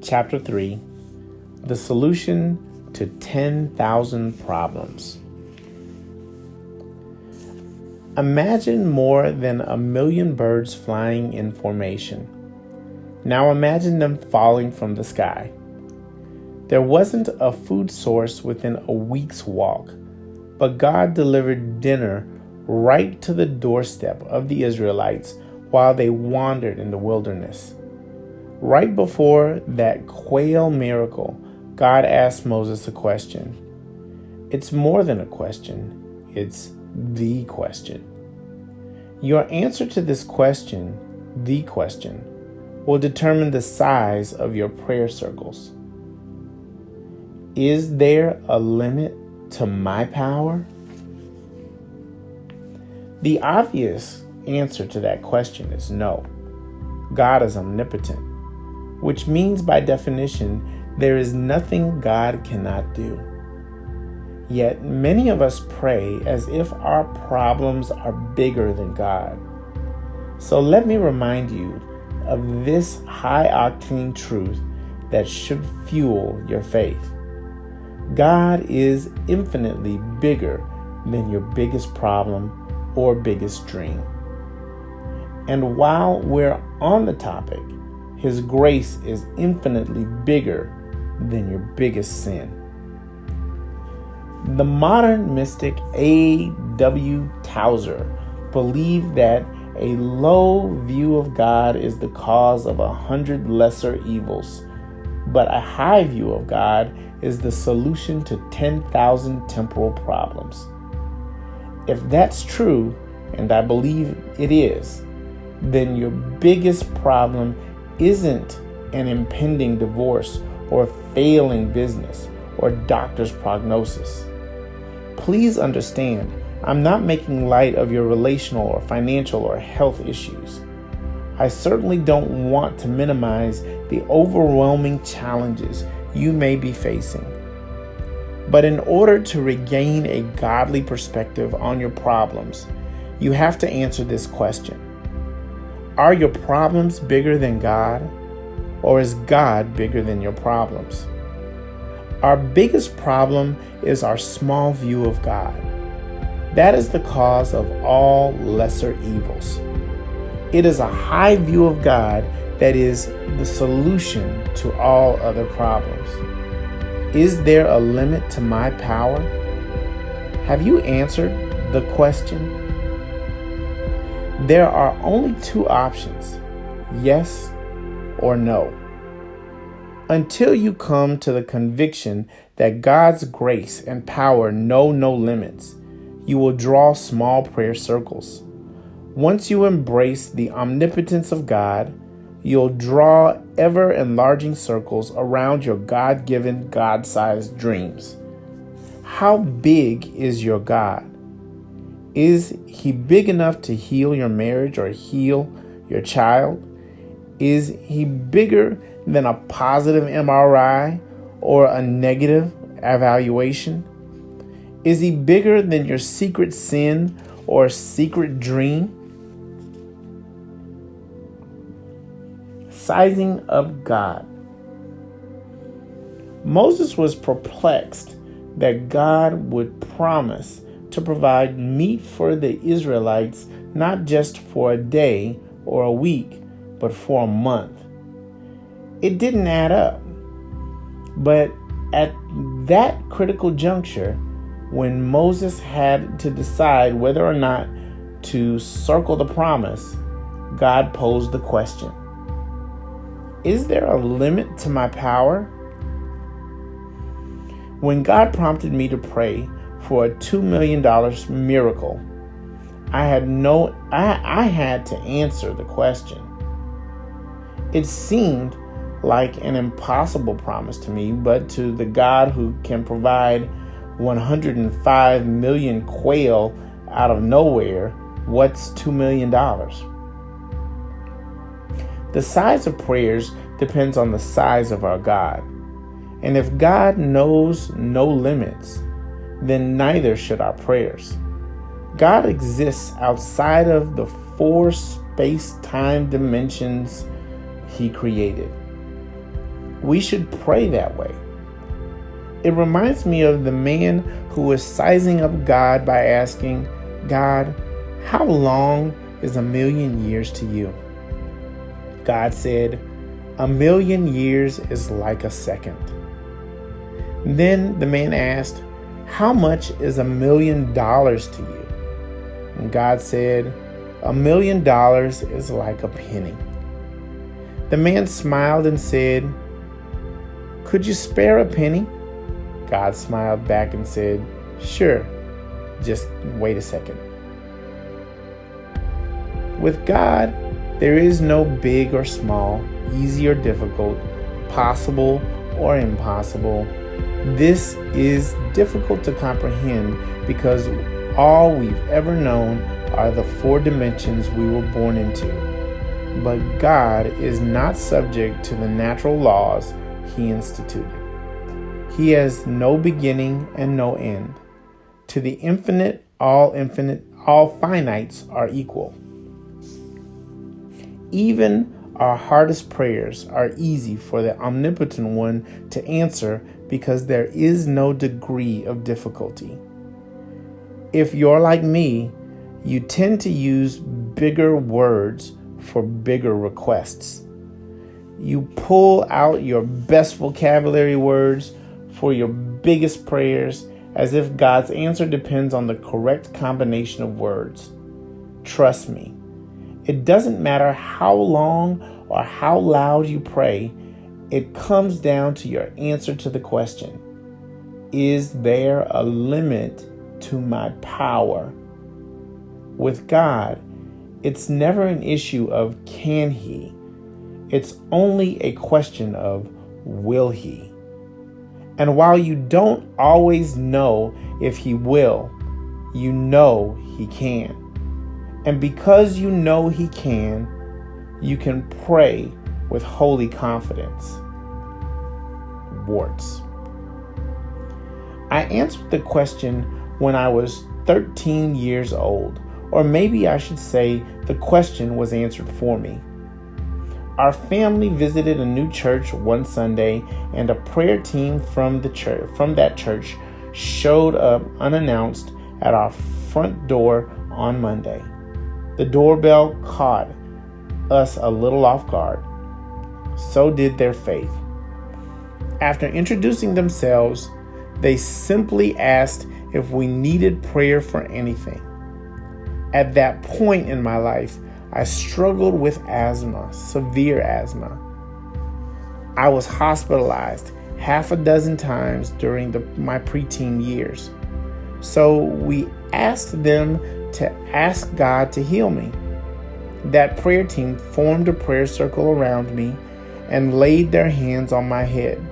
Chapter 3, The Solution to 10,000 Problems. Imagine more than 1,000,000 birds flying in formation. Now imagine them falling from the sky. There wasn't a food source within a week's walk, but God delivered dinner right to the doorstep of the Israelites while they wandered in the wilderness. Right before that quail miracle, God asked Moses a question. It's more than a question, it's the question. Your answer to this question, the question, will determine the size of your prayer circles. Is there a limit to my power? The obvious answer to that question is no. God is omnipotent, which means by definition, there is nothing God cannot do. Yet many of us pray as if our problems are bigger than God. So let me remind you of this high-octane truth that should fuel your faith. God is infinitely bigger than your biggest problem or biggest dream. And while we're on the topic, His grace is infinitely bigger than your biggest sin. The modern mystic A.W. Tozer believed that a low view of God is the cause of 100 lesser evils, but a high view of God is the solution to 10,000 temporal problems. If that's true, and I believe it is, then your biggest problem isn't an impending divorce or failing business or doctor's prognosis. Please understand, I'm not making light of your relational or financial or health issues. I certainly don't want to minimize the overwhelming challenges you may be facing. But in order to regain a godly perspective on your problems, you have to answer this question. Are your problems bigger than God, or is God bigger than your problems? Our biggest problem is our small view of God. That is the cause of all lesser evils. It is a high view of God that is the solution to all other problems. Is there a limit to my power? Have you answered the question? There are only two options, yes or no. Until you come to the conviction that God's grace and power know no limits, you will draw small prayer circles. Once you embrace the omnipotence of God, you'll draw ever-enlarging circles around your God-given, God-sized dreams. How big is your God? Is He big enough to heal your marriage or heal your child? Is He bigger than a positive MRI or a negative evaluation? Is He bigger than your secret sin or secret dream? Sizing up God. Moses was perplexed that God would promise to provide meat for the Israelites not just for a day or a week, but for a month. It didn't add up. But at that critical juncture, when Moses had to decide whether or not to circle the promise, God posed the question. Is there a limit to my power? When God prompted me to pray for a $2 million miracle, I had to answer the question. It seemed like an impossible promise to me, but to the God who can provide 105 million quail out of nowhere, what's $2 million? The size of prayers depends on the size of our God. And if God knows no limits, then neither should our prayers. God exists outside of the 4 space-time dimensions He created. we should pray that way. It reminds me of the man who was sizing up God by asking, God, how long is 1,000,000 years to you? God said, 1,000,000 years is like a second. Then the man asked, how much is $1,000,000 to you? And God said, $1,000,000 is like a penny. The man smiled and said, could you spare a penny? God smiled back and said, sure, just wait a second. With God, there is no big or small, easy or difficult, possible or impossible. This is difficult to comprehend because all we've ever known are the 4 dimensions we were born into. But God is not subject to the natural laws He instituted. He has no beginning and no end. To the infinite, all finites are equal. Even our hardest prayers are easy for the omnipotent one to answer because there is no degree of difficulty. If you're like me, you tend to use bigger words for bigger requests. You pull out your best vocabulary words for your biggest prayers as if God's answer depends on the correct combination of words. Trust me, it doesn't matter how long or how loud you pray, it comes down to your answer to the question, is there a limit to my power? With God, it's never an issue of can He, it's only a question of will He. And while you don't always know if He will, you know He can. And because you know He can, you can pray with holy confidence. Warts. I answered the question when I was 13 years old, or maybe I should say the question was answered for me. Our family visited a new church one Sunday, and a prayer team from that church showed up unannounced at our front door on Monday. The doorbell caught us a little off guard. So did their faith. After introducing themselves, they simply asked if we needed prayer for anything. At that point in my life, I struggled with asthma, severe asthma. I was hospitalized 6 times during my preteen years. So we asked them to ask God to heal me. That prayer team formed a prayer circle around me and laid their hands on my head.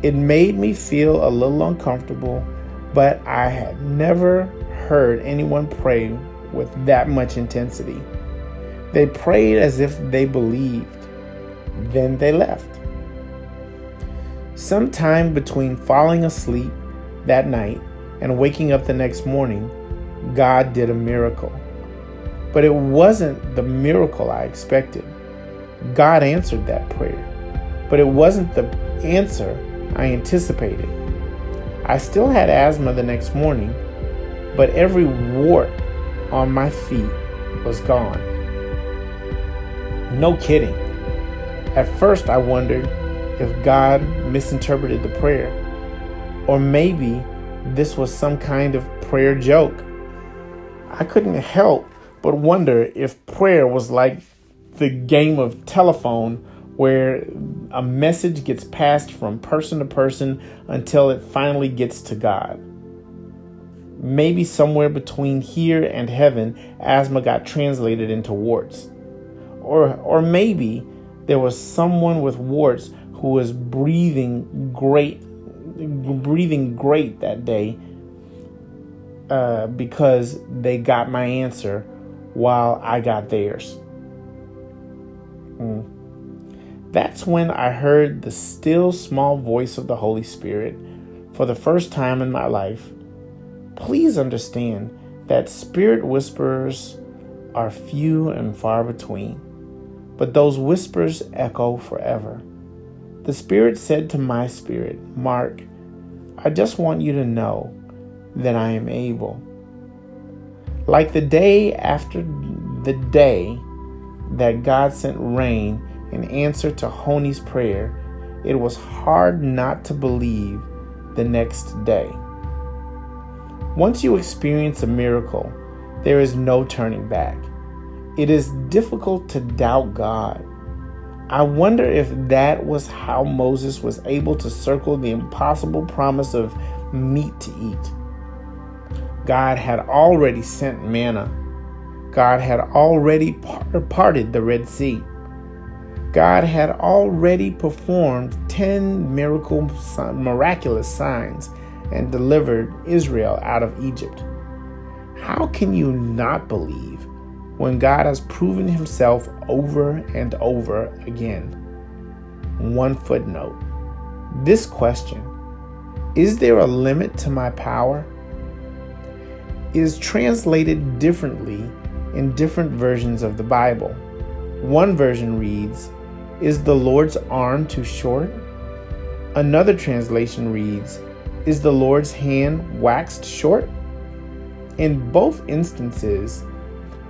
It made me feel a little uncomfortable, but I had never heard anyone pray with that much intensity. They prayed as if they believed. Then they left. Sometime between falling asleep that night and waking up the next morning, God did a miracle. But it wasn't the miracle I expected. God answered that prayer, but it wasn't the answer I anticipated. I still had asthma the next morning, but every wart on my feet was gone. No kidding. At first I wondered if God misinterpreted the prayer, or maybe this was some kind of prayer joke. I couldn't help but wonder if prayer was like the game of telephone where a message gets passed from person to person until it finally gets to God. Maybe somewhere between here and heaven, asthma got translated into warts. Or maybe there was someone with warts who was breathing great that day because they got my answer while I got theirs. That's when I heard the still small voice of the Holy Spirit for the first time in my life. Please understand that spirit whisperers are few and far between, but those whispers echo forever. The Spirit said to my spirit, Mark, I just want you to know that I am able. Like the day after the day that God sent rain in answer to Honi's prayer, it was hard not to believe the next day. Once you experience a miracle, there is no turning back. It is difficult to doubt God. I wonder if that was how Moses was able to circle the impossible promise of meat to eat. God had already sent manna. God had already parted the Red Sea. God had already performed 10 miraculous signs and delivered Israel out of Egypt. How can you not believe when God has proven himself over and over again? One footnote. This question, is there a limit to my power, is translated differently in different versions of the Bible. One version reads, is the Lord's arm too short? Another translation reads, is the Lord's hand waxed short? In both instances,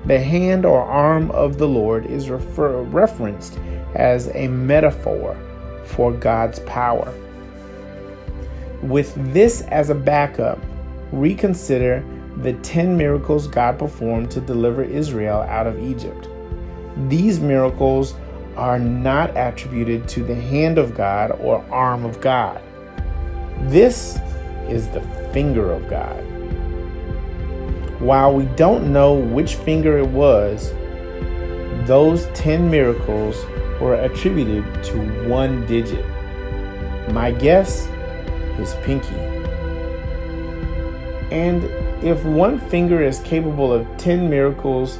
the hand or arm of the Lord is referenced as a metaphor for God's power. With this as a backup, reconsider the 10 miracles God performed to deliver Israel out of Egypt. These miracles are not attributed to the hand of God or arm of God. This is the finger of God. While we don't know which finger it was, those 10 miracles were attributed to one digit. My guess is pinky. And if one finger is capable of 10 miracles,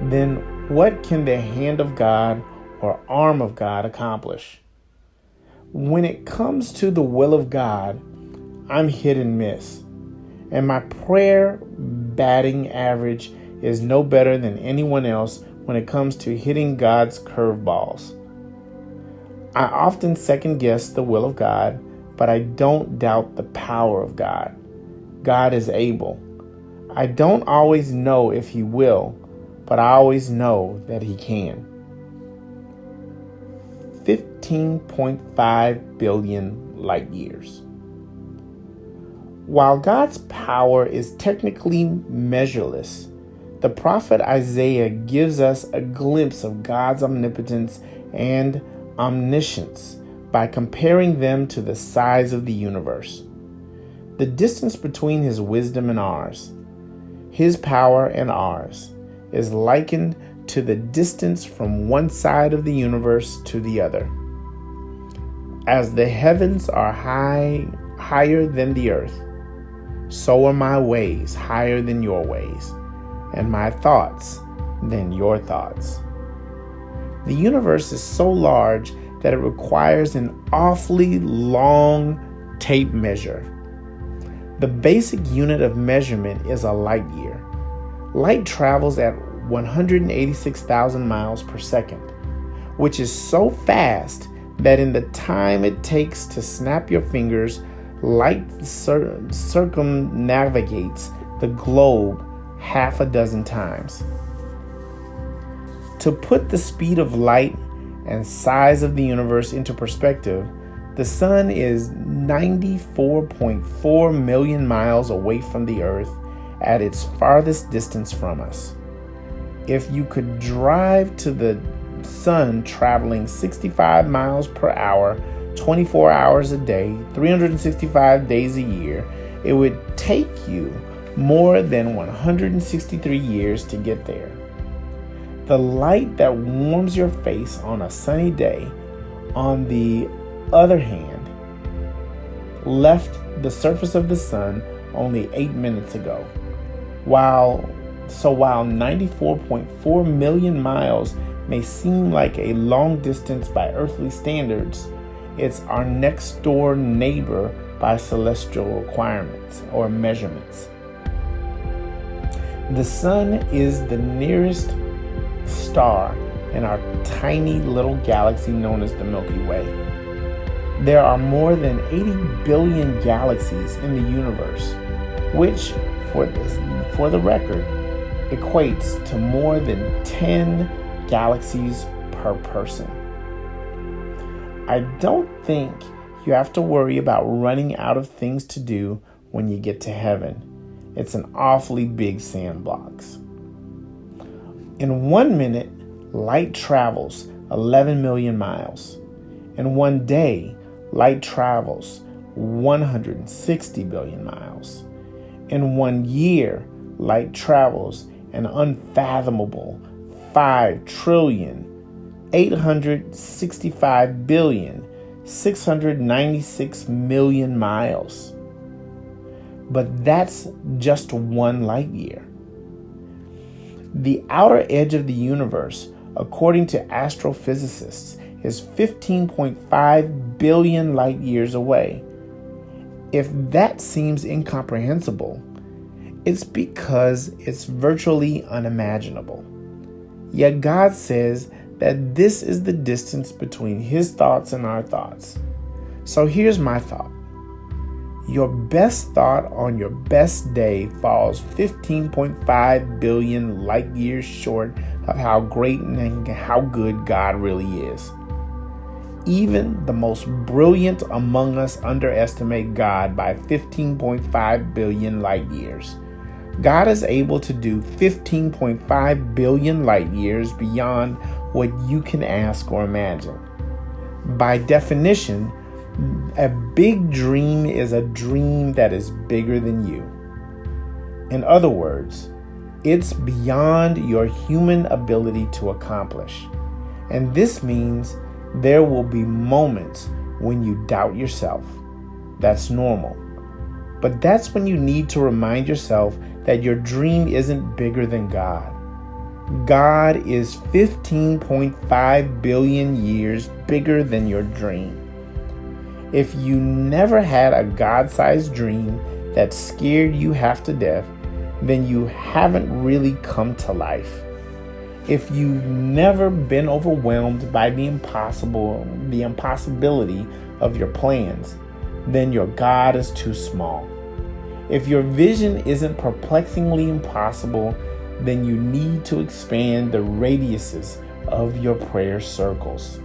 then what can the hand of God or arm of God accomplish? When it comes to the will of God, I'm hit and miss. And my prayer batting average is no better than anyone else when it comes to hitting God's curveballs. I often second guess the will of God, but I don't doubt the power of God. God is able. I don't always know if he will, but I always know that he can. 15.5 billion light years. While God's power is technically measureless, the prophet Isaiah gives us a glimpse of God's omnipotence and omniscience by comparing them to the size of the universe. The distance between his wisdom and ours, his power and ours, is likened to the distance from one side of the universe to the other. As the heavens are higher than the earth, so are my ways higher than your ways, and my thoughts than your thoughts. The universe is so large that it requires an awfully long tape measure. The basic unit of measurement is a light year. Light travels at 186,000 miles per second, which is so fast that in the time it takes to snap your fingers, light circumnavigates the globe half a dozen times. To put the speed of light and size of the universe into perspective, the sun is 94.4 million miles away from the Earth at its farthest distance from us. If you could drive to the sun traveling 65 miles per hour, 24 hours a day, 365 days a year, it would take you more than 163 years to get there. The light that warms your face on a sunny day, on the other hand, left the surface of the sun only 8 minutes ago. While 94.4 million miles may seem like a long distance by earthly standards, it's our next door neighbor by celestial requirements or measurements. The sun is the nearest star in our tiny little galaxy known as the Milky Way. There are more than 80 billion galaxies in the universe, which, for the record, equates to more than 10 galaxies per person. I don't think you have to worry about running out of things to do when you get to heaven. It's an awfully big sandbox. In 1 minute, light travels 11 million miles. In 1 day, light travels 160 billion miles. In 1 year, light travels an unfathomable 5,865,696,000,000 miles. But that's just 1 light year. The outer edge of the universe, according to astrophysicists, is 15.5 billion light years away. If that seems incomprehensible, it's because it's virtually unimaginable. Yet God says that this is the distance between His thoughts and our thoughts. So here's my thought. Your best thought on your best day falls 15.5 billion light years short of how great and how good God really is. Even the most brilliant among us underestimate God by 15.5 billion light years. God is able to do 15.5 billion light years beyond what you can ask or imagine. By definition, a big dream is a dream that is bigger than you. In other words, it's beyond your human ability to accomplish. And this means there will be moments when you doubt yourself. That's normal. But that's when you need to remind yourself that your dream isn't bigger than God. God is 15.5 billion years bigger than your dream. If you never had a God-sized dream that scared you half to death, then you haven't really come to life. If you've never been overwhelmed by the impossibility of your plans, then your God is too small. If your vision isn't perplexingly impossible, then you need to expand the radiuses of your prayer circles.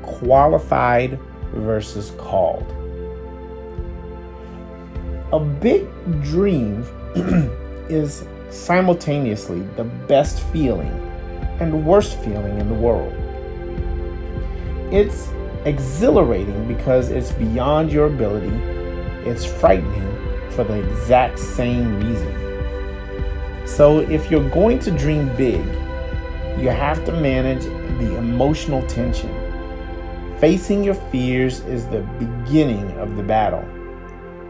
Qualified versus called. A big dream is simultaneously the best feeling and worst feeling in the world. It's exhilarating because it's beyond your ability. It's frightening for the exact same reason. So if you're going to dream big, you have to manage the emotional tension. Facing your fears is the beginning of the battle.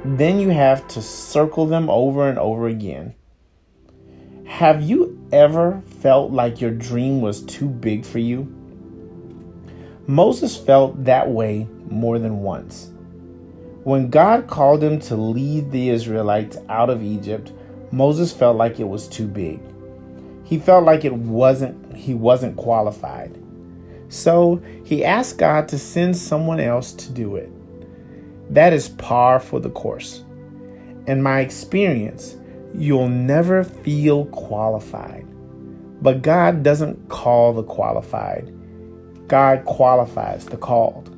Then you have to circle them over and over again. Have you ever felt like your dream was too big for you? Moses felt that way more than once. When God called him to lead the Israelites out of Egypt, Moses felt like it was too big. He felt like he wasn't qualified. So he asked God to send someone else to do it. That is par for the course. In my experience, you'll never feel qualified. But God doesn't call the qualified. God qualifies the called.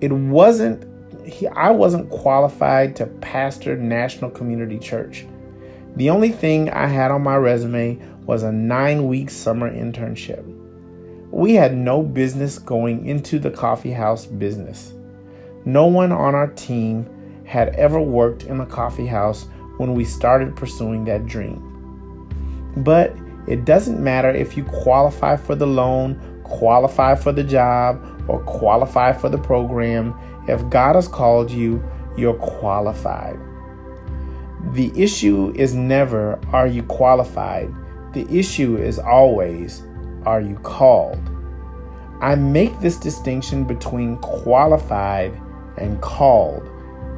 I wasn't qualified to pastor National Community Church. The only thing I had on my resume was a 9-week summer internship. We had no business going into the coffee house business. No one on our team had ever worked in a coffee house when we started pursuing that dream. But it doesn't matter if you qualify for the loan, qualify for the job, or qualify for the program. If God has called you, you're qualified. The issue is never, are you qualified? The issue is always, are you called? I make this distinction between qualified and called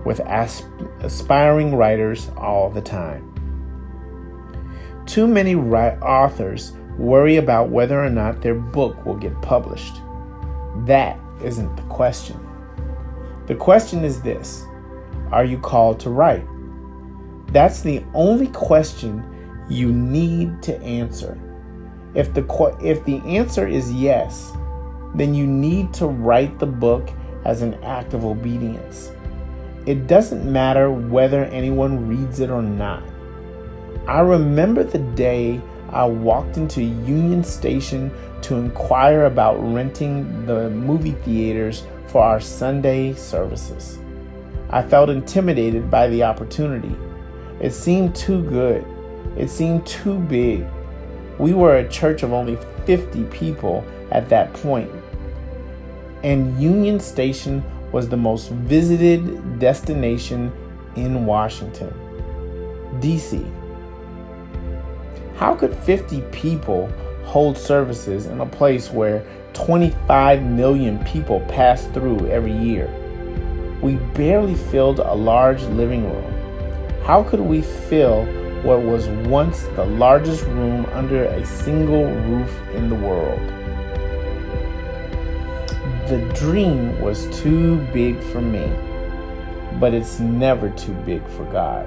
with aspiring writers all the time. Too many authors worry about whether or not their book will get published. That isn't the question. The question is this: are you called to write? That's the only question you need to answer. If the answer is yes, then you need to write the book as an act of obedience. It doesn't matter whether anyone reads it or not. I remember the day I walked into Union Station to inquire about renting the movie theaters for our Sunday services. I felt intimidated by the opportunity. It seemed too good. It seemed too big. We were a church of only 50 people at that point, and Union Station was the most visited destination in Washington, D.C. How could 50 people hold services in a place where 25 million people pass through every year? We barely filled a large living room. How could we fill what was once the largest room under a single roof in the world? The dream was too big for me, but it's never too big for God.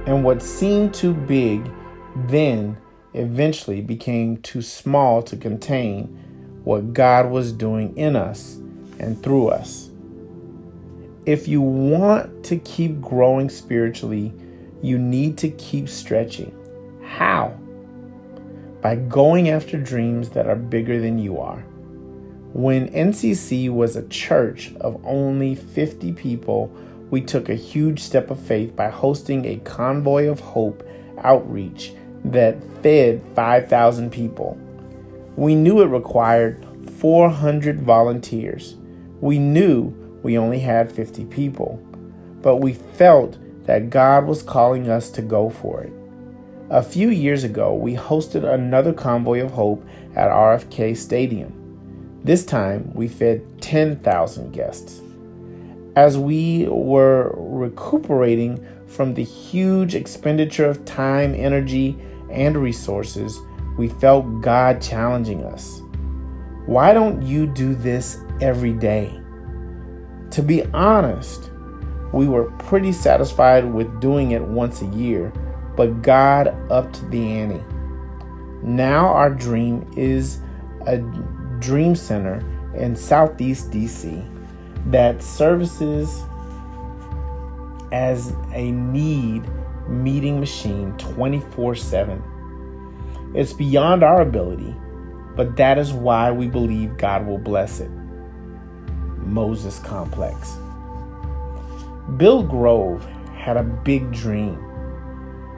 And what seemed too big then eventually became too small to contain what God was doing in us and through us. If you want to keep growing spiritually, you need to keep stretching. How? By going after dreams that are bigger than you are. When NCC was a church of only 50 people, we took a huge step of faith by hosting a Convoy of Hope outreach that fed 5,000 people. We knew it required 400 volunteers. We knew we only had 50 people, but we felt that God was calling us to go for it. A few years ago, we hosted another Convoy of Hope at RFK Stadium. This time, we fed 10,000 guests. As we were recuperating from the huge expenditure of time, energy, and resources, we felt God challenging us. Why don't you do this every day? To be honest, we were pretty satisfied with doing it once a year, but God upped the ante. Now our dream is a dream center in Southeast DC that services as a need meeting machine 24/7. It's beyond our ability, but that is why we believe God will bless it. Moses Complex. Bill Grove had a big dream.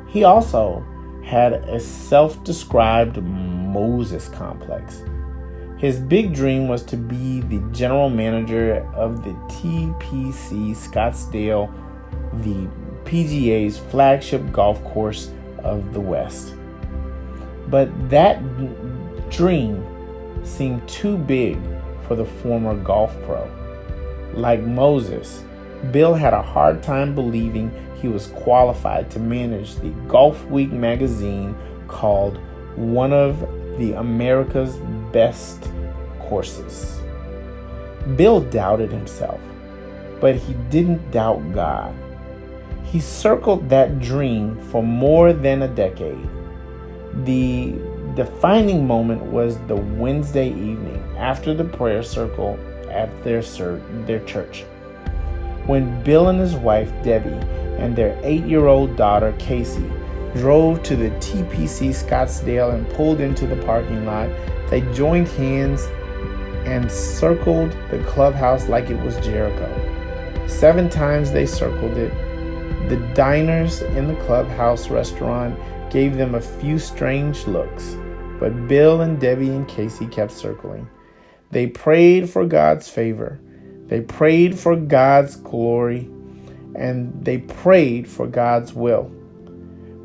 He also had a self-described Moses Complex. His big dream was to be the general manager of the TPC Scottsdale, the PGA's flagship golf course of the West. But that dream seemed too big for the former golf pro. Like Moses, Bill had a hard time believing he was qualified to manage the Golf Week magazine called one of the America's best courses. Bill doubted himself, but he didn't doubt God. He circled that dream for more than a decade. The defining moment was the Wednesday evening after the prayer circle at their church, when Bill and his wife Debbie and their 8-year-old daughter Casey drove to the TPC Scottsdale and pulled into the parking lot. They joined hands and circled the clubhouse like it was Jericho. 7 times they circled it. The diners in the clubhouse restaurant gave them a few strange looks, but Bill and Debbie and Casey kept circling. They prayed for God's favor. They prayed for God's glory, and they prayed for God's will.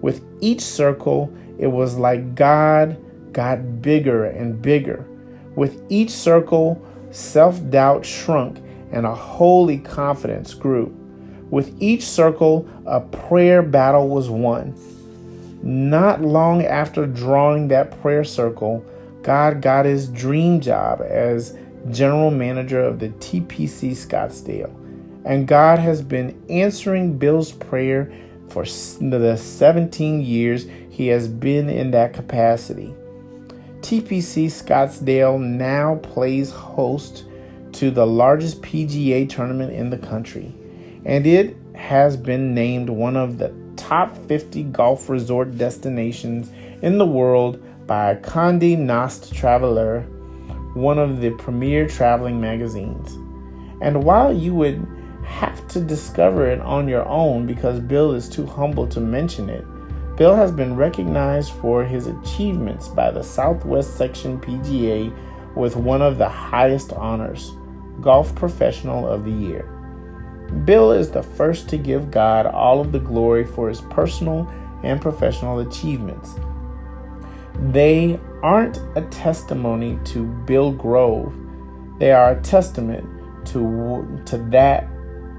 With each circle, it was like God got bigger and bigger. With each circle, self-doubt shrunk and a holy confidence grew. With each circle, a prayer battle was won. Not long after drawing that prayer circle, God got his dream job as general manager of the TPC Scottsdale. And God has been answering Bill's prayer for the 17 years he has been in that capacity. TPC Scottsdale now plays host to the largest PGA tournament in the country, and it has been named one of the top 50 golf resort destinations in the world by Condé Nast Traveler, one of the premier traveling magazines. And while you would have to discover it on your own because Bill is too humble to mention it, Bill has been recognized for his achievements by the Southwest Section PGA with one of the highest honors, Golf Professional of the Year. Bill is the first to give God all of the glory for his personal and professional achievements. They aren't a testimony to Bill Grove. They are a testament to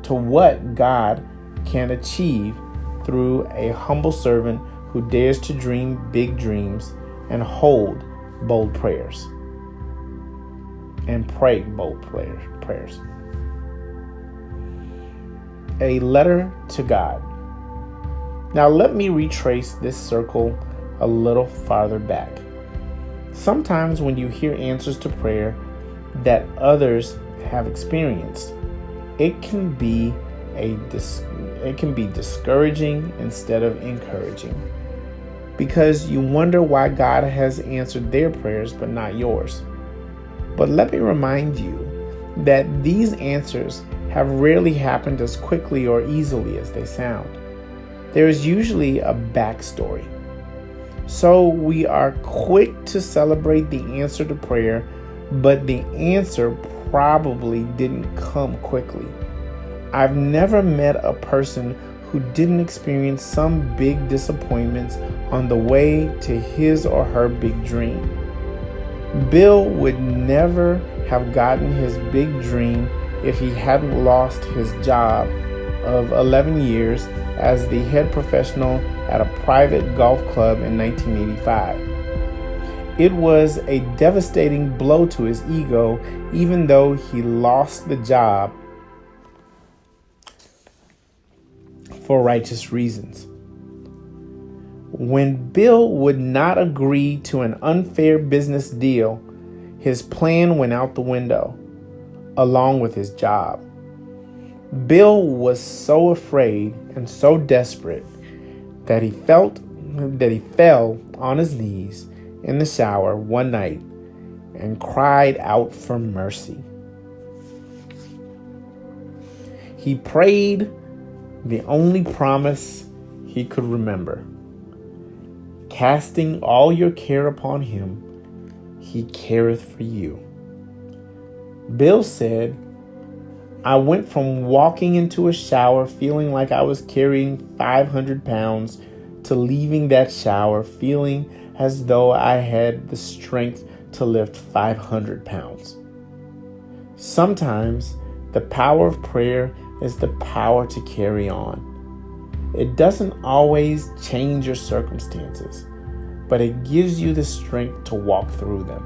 what God can achieve through a humble servant who dares to dream big dreams and hold bold prayers and pray bold prayers. A letter to God. Now let me retrace this circle a little farther back. Sometimes when you hear answers to prayer that others have experienced, it can be discouraging instead of encouraging, because you wonder why God has answered their prayers but not yours. But let me remind you that these answers have rarely happened as quickly or easily as they sound. There is usually a backstory. So we are quick to celebrate the answer to prayer, but the answer probably didn't come quickly. I've never met a person who didn't experience some big disappointments on the way to his or her big dream. Bill would never have gotten his big dream if he hadn't lost his job of 11 years as the head professional at a private golf club in 1985. It was a devastating blow to his ego, even though he lost the job for righteous reasons. When Bill would not agree to an unfair business deal, his plan went out the window, along with his job. Bill was so afraid and so desperate that he fell on his knees in the shower one night and cried out for mercy. He prayed the only promise he could remember. Casting all your care upon him, he careth for you. Bill said, I went from walking into a shower feeling like I was carrying 500 pounds to leaving that shower feeling as though I had the strength to lift 500 pounds. Sometimes the power of prayer is the power to carry on. It doesn't always change your circumstances, but it gives you the strength to walk through them.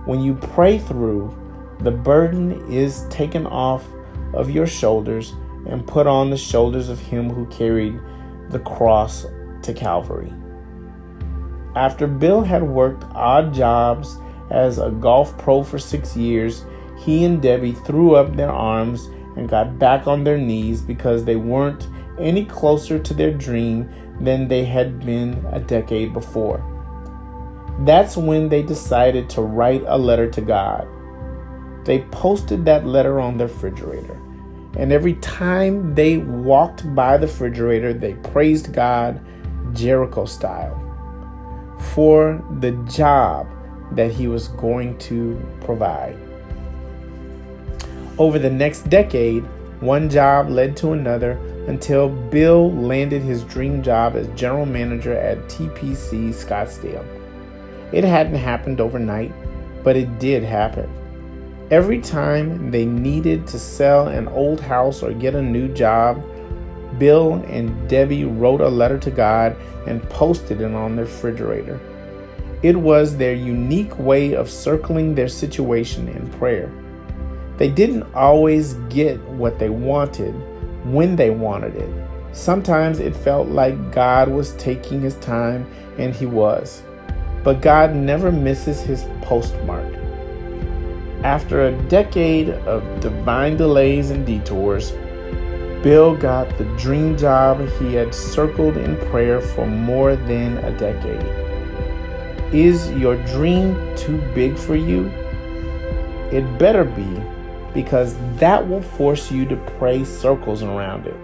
When you pray through, the burden is taken off of your shoulders and put on the shoulders of him who carried the cross to Calvary. After Bill had worked odd jobs as a golf pro for 6 years, he and Debbie threw up their arms and got back on their knees because they weren't any closer to their dream than they had been a decade before. That's when they decided to write a letter to God. They posted that letter on their refrigerator, and every time they walked by the refrigerator, they praised God, Jericho style, for the job that he was going to provide. Over the next decade, one job led to another until Bill landed his dream job as general manager at TPC Scottsdale. It hadn't happened overnight, but it did happen. Every time they needed to sell an old house or get a new job, Bill and Debbie wrote a letter to God and posted it on their refrigerator. It was their unique way of circling their situation in prayer. They didn't always get what they wanted when they wanted it. Sometimes it felt like God was taking his time, and he was. But God never misses his postmark. After a decade of divine delays and detours, Bill got the dream job he had circled in prayer for more than a decade. Is your dream too big for you? It better be, because that will force you to pray circles around it.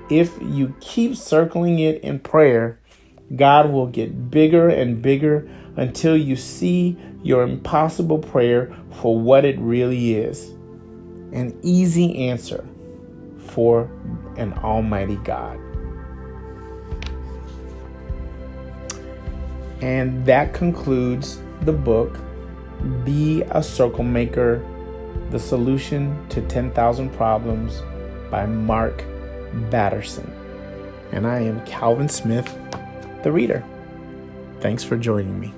If you keep circling it in prayer, God will get bigger and bigger until you see your impossible prayer for what it really is. An easy answer for an almighty God. And that concludes the book, Be a Circle Maker, The Solution to 10,000 Problems by Mark Batterson. And I am Calvin Smith, the reader. Thanks for joining me.